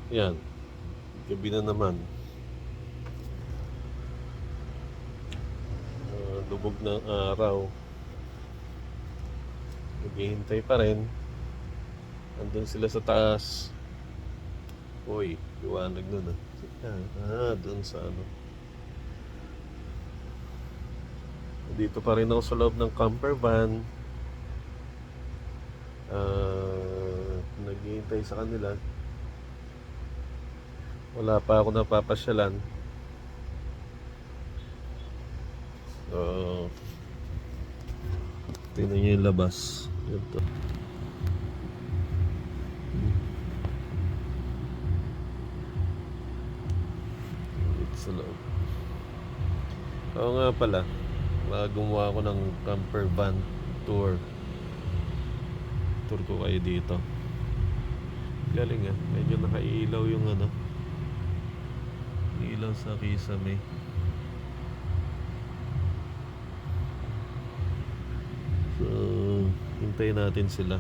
Yan, gabi na naman. Lubog ng araw. Naghihintay pa rin. Andun sila sa taas. Uy, liwanag nun ah. Doon sa ano. Dito pa rin ako sa loob ng camper van. Naghihintay sa kanila. Wala pa ako napapasyalan. So, tingnan nyo yung labas. Yun to. Dito sa loob. Oo nga pala. Gumawa ako ng camper van tour. Tour ko kayo dito. Galing ah. Medyo nakailaw yung ano. Ilaw sa kisame. So, hintayin natin sila.